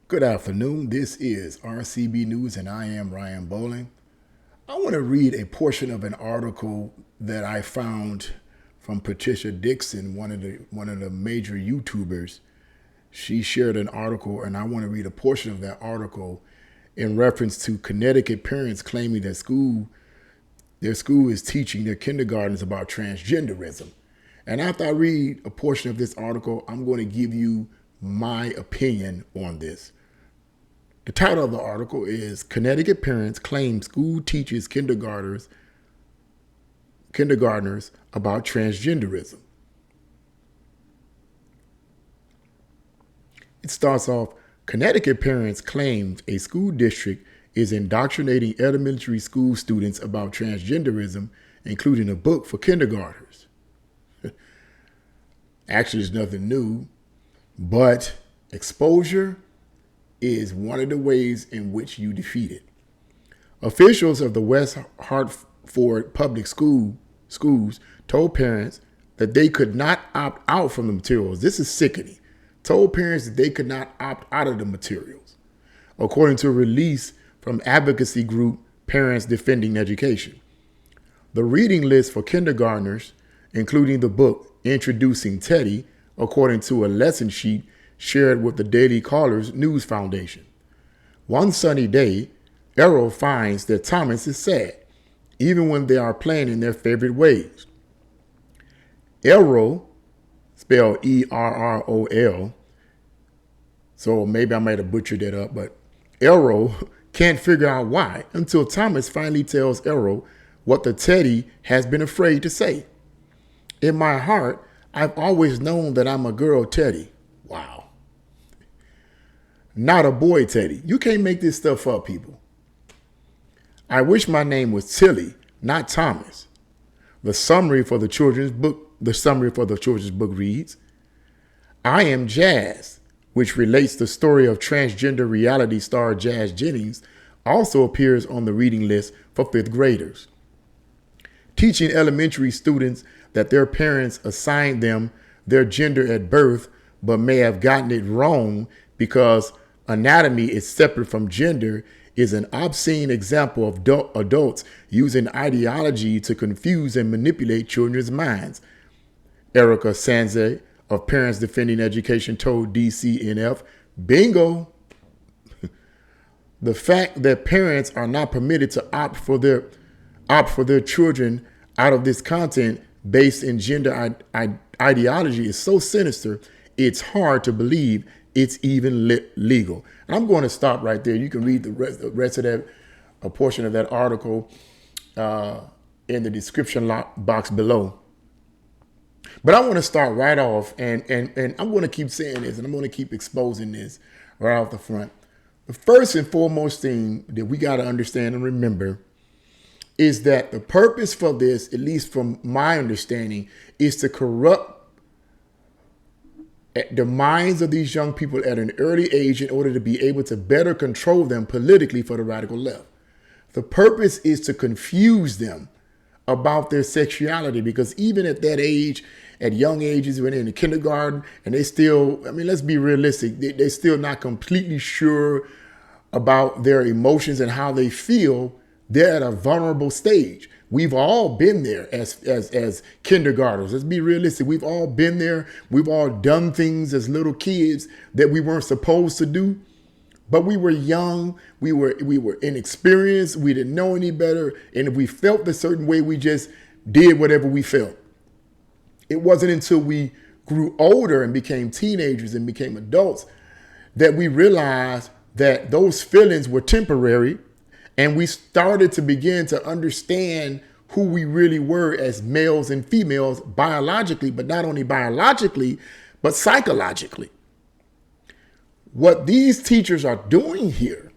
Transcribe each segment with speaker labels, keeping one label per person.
Speaker 1: Good afternoon. This is RCB News, and I am Ryan Bowling. I want to read a portion of an article that I found from Patricia Dixon, one of the major YouTubers. She shared an article, and I want to read a portion of that article in reference to Connecticut parents claiming that their school is teaching their kindergartens about transgenderism. And after I read a portion of this article, I'm going to give you my opinion on this. The title of the article is Connecticut Parents Claim School Teaches Kindergartners About Transgenderism. It starts off, Connecticut parents claim a school district is indoctrinating elementary school students about transgenderism, including a book for kindergartners. Actually, it's nothing new, but exposure is one of the ways in which you defeat it. Officials of the West Hartford Public Schools told parents that they could not opt out from the materials. This is sickening. Told parents that they could not opt out of the materials, according to a release from advocacy group Parents Defending Education. The reading list for kindergartners, including the book Introducing Teddy, according to a lesson sheet shared with the Daily Caller's News Foundation. One sunny day, Errol finds that Thomas is sad, even when they are playing in their favorite ways. Errol, spelled Errol, so maybe I might have butchered that up, but Errol can't figure out why until Thomas finally tells Errol what the teddy has been afraid to say. In my heart, I've always known that I'm a girl teddy. Wow. Not a boy teddy. You can't make this stuff up, people. I wish my name was Tilly, not Thomas. The summary for the children's book reads, I am Jazz, which relates the story of transgender reality star Jazz Jennings, also appears on the reading list for fifth graders. Teaching elementary students that their parents assigned them their gender at birth, but may have gotten it wrong because anatomy is separate from gender is an obscene example of adults using ideology to confuse and manipulate children's minds. Erica Sanze of Parents Defending Education told DCNF, bingo. The fact that parents are not permitted to opt for their children out of this content based in gender ideology is so sinister, it's hard to believe it's even legal. And I'm going to stop right there. You can read the rest of that, a portion of that article in the description box below. But I want to start right off, and I'm going to keep saying this, and I'm going to keep exposing this right off the front. The first and foremost thing that we got to understand and remember is that the purpose for this, at least from my understanding, is to corrupt the minds of these young people at an early age in order to be able to better control them politically for the radical left. The purpose is to confuse them about their sexuality, because even at that age, at young ages, when they're in the kindergarten, and they still, let's be realistic, they're still not completely sure about their emotions and how they feel. They're at a vulnerable stage. We've all been there as kindergartners. Let's be realistic. We've all been there. We've all done things as little kids that we weren't supposed to do. But we were young. We were inexperienced. We didn't know any better. And if we felt a certain way, we just did whatever we felt. It wasn't until we grew older and became teenagers and became adults that we realized that those feelings were temporary. And we started to begin to understand who we really were as males and females biologically, but not only biologically, but psychologically. What these teachers are doing here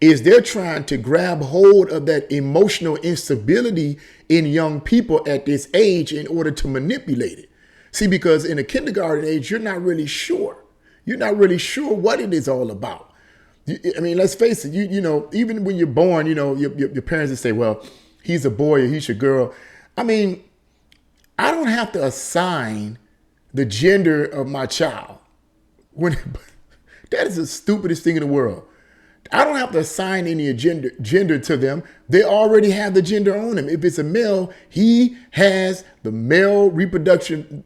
Speaker 1: is they're trying to grab hold of that emotional instability in young people at this age in order to manipulate it. See, because in a kindergarten age, you're not really sure. You're not really sure what it is all about. Let's face it, you know, even when you're born, you know, your parents will say, well, he's a boy or he's a girl. I don't have to assign the gender of my child That is the stupidest thing in the world. I don't have to assign any gender to them. They already have the gender on him. If it's a male, he has the male reproduction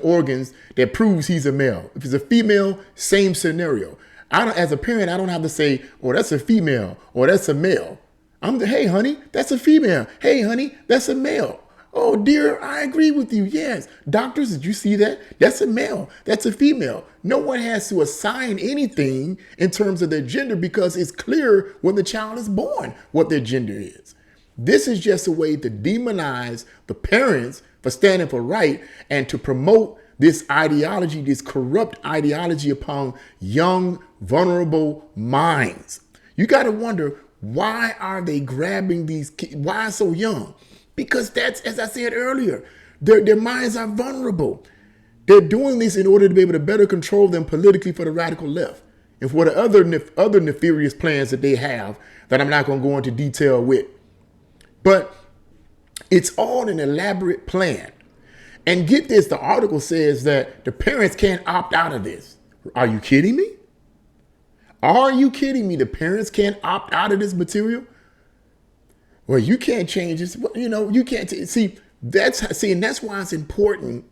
Speaker 1: organs that proves he's a male. If it's a female, same scenario. As a parent, I don't have to say, oh, that's a female or that's a male. Hey, honey, that's a female. Hey, honey, that's a male. Oh, dear, I agree with you. Yes. Doctors, did you see that? That's a male. That's a female. No one has to assign anything in terms of their gender because it's clear when the child is born what their gender is. This is just a way to demonize the parents for standing for right and to promote this ideology, this corrupt ideology upon young, vulnerable minds. You got to wonder, why are they grabbing these kids? Why so young? Because that's, as I said earlier, their minds are vulnerable. They're doing this in order to be able to better control them politically for the radical left and for the other nefarious plans that they have that I'm not going to go into detail with. But it's all an elaborate plan. And get this, the article says that the parents can't opt out of this. Are you kidding me? Are you kidding me? The parents can't opt out of this material? Well, you can't change this. You know, you can't see. And that's why it's important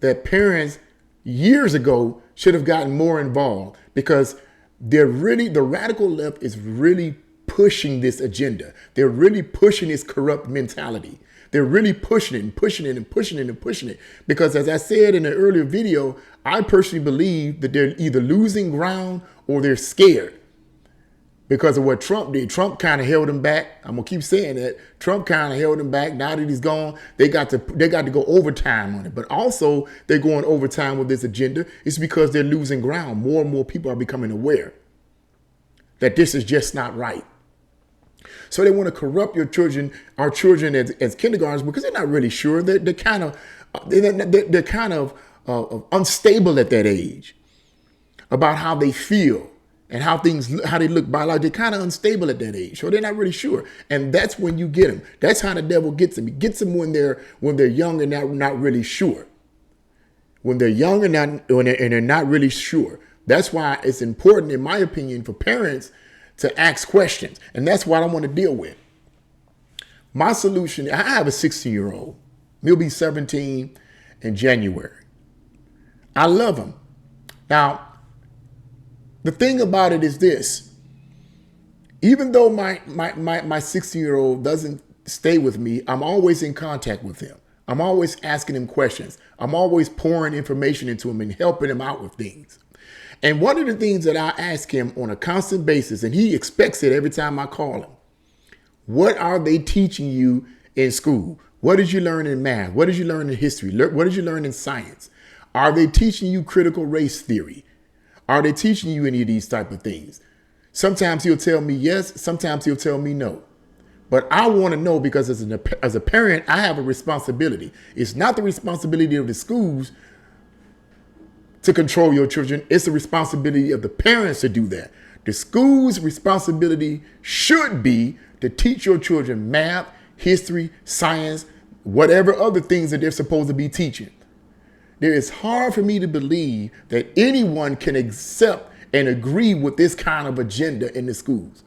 Speaker 1: that parents years ago should have gotten more involved, because the radical left is really pushing this agenda. They're really pushing this corrupt mentality. They're really pushing it and pushing it and pushing it and pushing it. Because as I said in an earlier video, I personally believe that they're either losing ground or they're scared because of what Trump did. Trump kind of held them back. I'm gonna keep saying that. Trump kind of held them back. Now that he's gone, they got to go overtime on it. But also they're going overtime with this agenda. It's because they're losing ground. More and more people are becoming aware that this is just not right. So they want to corrupt our children as kindergartens, because they're not really sure. They're kind of unstable at that age about how they feel and how they look biologically. They're kind of unstable at that age, so they're not really sure. And that's when you get them. That's how the devil gets them. He gets them when they're young and not really sure. When they're young and they're not really sure. That's why it's important, in my opinion, for parents to ask questions. And that's what I want to deal with. My solution, I have a 16-year-old. He'll be 17 in January. I love him. Now, the thing about it is this. Even though my 16-year-old doesn't stay with me, I'm always in contact with him. I'm always asking him questions. I'm always pouring information into him and helping him out with things. And one of the things that I ask him on a constant basis, and he expects it every time I call him, what are they teaching you in school? What did you learn in math? What did you learn in history? What did you learn in science? Are they teaching you critical race theory? Are they teaching you any of these type of things? Sometimes he'll tell me yes. Sometimes he'll tell me no. But I want to know, because as a parent, I have a responsibility. It's not the responsibility of the schools to control your children. It's the responsibility of the parents to do that. The school's responsibility should be to teach your children math, history, science, whatever other things that they're supposed to be teaching. It is hard for me to believe that anyone can accept and agree with this kind of agenda in the schools.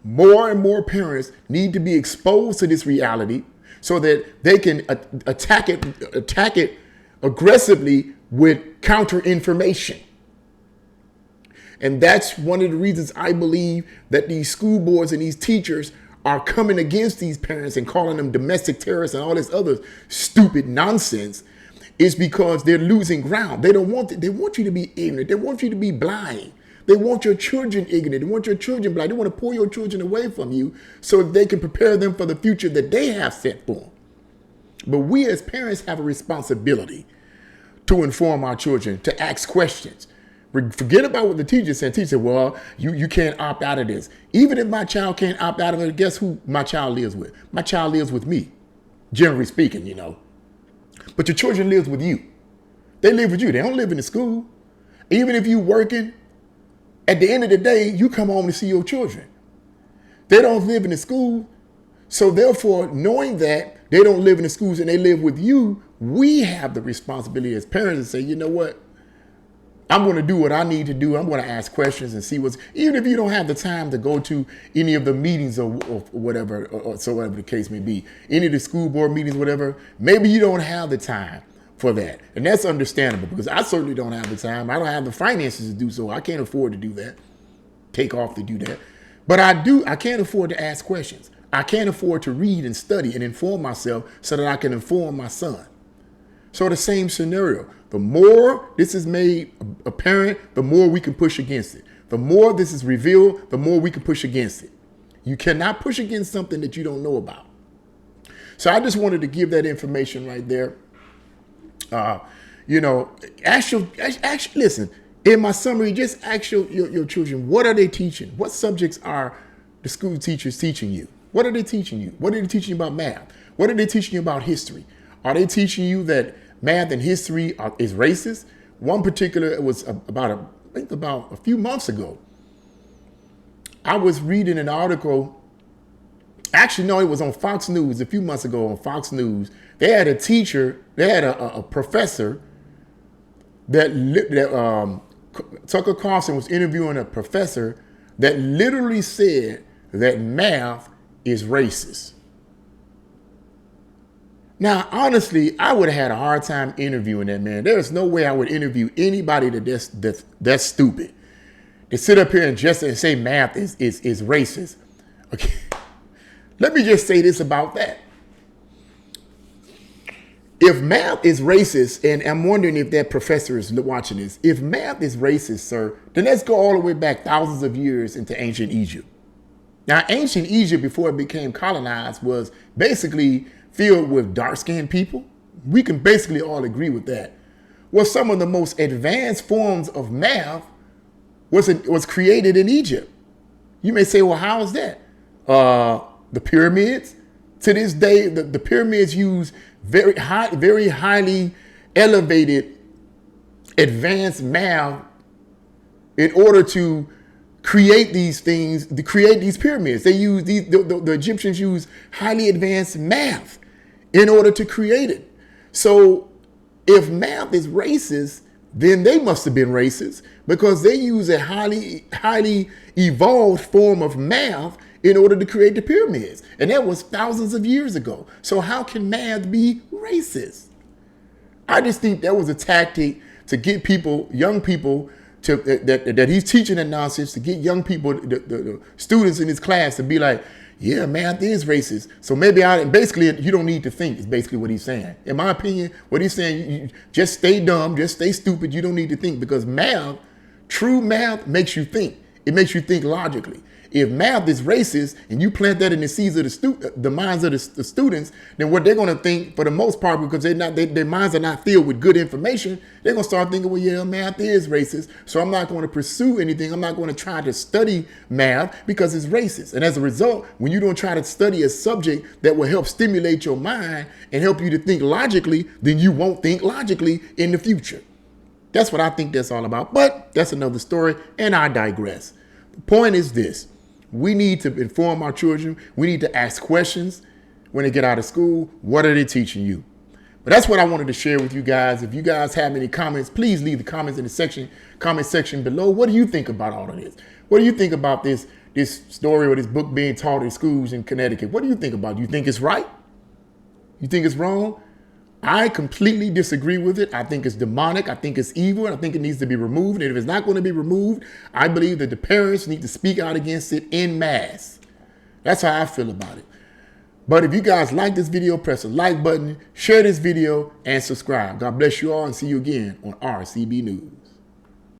Speaker 1: More and more parents need to be exposed to this reality so that they can attack it aggressively with counter information. And that's one of the reasons I believe that these school boards and these teachers are coming against these parents and calling them domestic terrorists and all this other stupid nonsense, is because they're losing ground. They want you to be ignorant. They want you to be blind. They want your children ignorant. They want your children blind. They want to pull your children away from you so that they can prepare them for the future that they have set for them. But we as parents have a responsibility to inform our children, to ask questions. Forget about what the teacher said. Teacher said, well, you can't opt out of this. Even if my child can't opt out of it, guess who my child lives with? My child lives with me, generally speaking, you know. But your children lives with you. They live with you. They don't live in the school. Even if you're working, at the end of the day, you come home to see your children. They don't live in the school. So therefore, knowing that they don't live in the schools and they live with you, we have the responsibility as parents to say, you know what? I'm going to do what I need to do. I'm going to ask questions and see even if you don't have the time to go to any of the meetings or whatever, or so whatever the case may be, any of the school board meetings, whatever, maybe you don't have the time for that. And that's understandable, because I certainly don't have the time. I don't have the finances to do so. I can't afford to do that, take off to do that. But I can't afford to ask questions. I can't afford to read and study and inform myself so that I can inform my son. So the same scenario. The more this is made apparent, the more we can push against it. The more this is revealed, the more we can push against it. You cannot push against something that you don't know about. So I just wanted to give that information right there. Listen, in my summary, just ask your children, what are they teaching? What subjects are the school teachers teaching you? What are they teaching you? What are they teaching you about math? What are they teaching you about history? Are they teaching you that math and history is racist? One particular, it was about a few months ago. I was reading an article. Actually, no, it was on Fox News a few months ago on Fox News. They had a teacher, they had a professor that Tucker Carlson was interviewing a professor that literally said that math is racist. Now, honestly, I would have had a hard time interviewing that man. There's no way I would interview anybody that's stupid. To sit up here and just say math is racist. Okay. Let me just say this about that. If math is racist, and I'm wondering if that professor is watching this, if math is racist, sir, then let's go all the way back thousands of years into ancient Egypt. Now, ancient Egypt, before it became colonized, was basically filled with dark-skinned people. We can basically all agree with that. Well, some of the most advanced forms of math was created in Egypt. You may say, well, how is that? The pyramids. To this day, the pyramids use very highly elevated, advanced math in order to create these things, to create these pyramids. They use the Egyptians use highly advanced math in order to create it. So if math is racist, then they must have been racist, because they use a highly evolved form of math in order to create the pyramids. And that was thousands of years ago. So how can math be racist? I just think that was a tactic to get young people, that he's teaching that nonsense, to get young people, the students in his class, to be like, yeah, math is racist. So maybe basically you don't need to think, is basically what he's saying. In my opinion, what he's saying, you just stay dumb, just stay stupid. You don't need to think, because true math makes you think. It makes you think logically. If math is racist and you plant that in the seeds of the minds of the students, then what they're going to think, for the most part, because their minds are not filled with good information, they're going to start thinking, well, yeah, math is racist, so I'm not going to pursue anything. I'm not going to try to study math because it's racist. And as a result, when you don't try to study a subject that will help stimulate your mind and help you to think logically, then you won't think logically in the future. That's what I think that's all about. But that's another story, and I digress. The point is this. We need to inform our children. We need to ask questions when they get out of school. What are they teaching you? But that's what I wanted to share with you guys. If you guys have any comments, please leave the comments in the comment section below. What do you think about all of this? What do you think about this story or this book being taught in schools in Connecticut? What do you think about it? Do you think it's right? You think it's wrong? I completely disagree with it. I think it's demonic. I think it's evil. And I think it needs to be removed. And if it's not going to be removed, I believe that the parents need to speak out against it en masse. That's how I feel about it. But if you guys like this video, press the like button, share this video, and subscribe. God bless you all, and see you again on RCB News.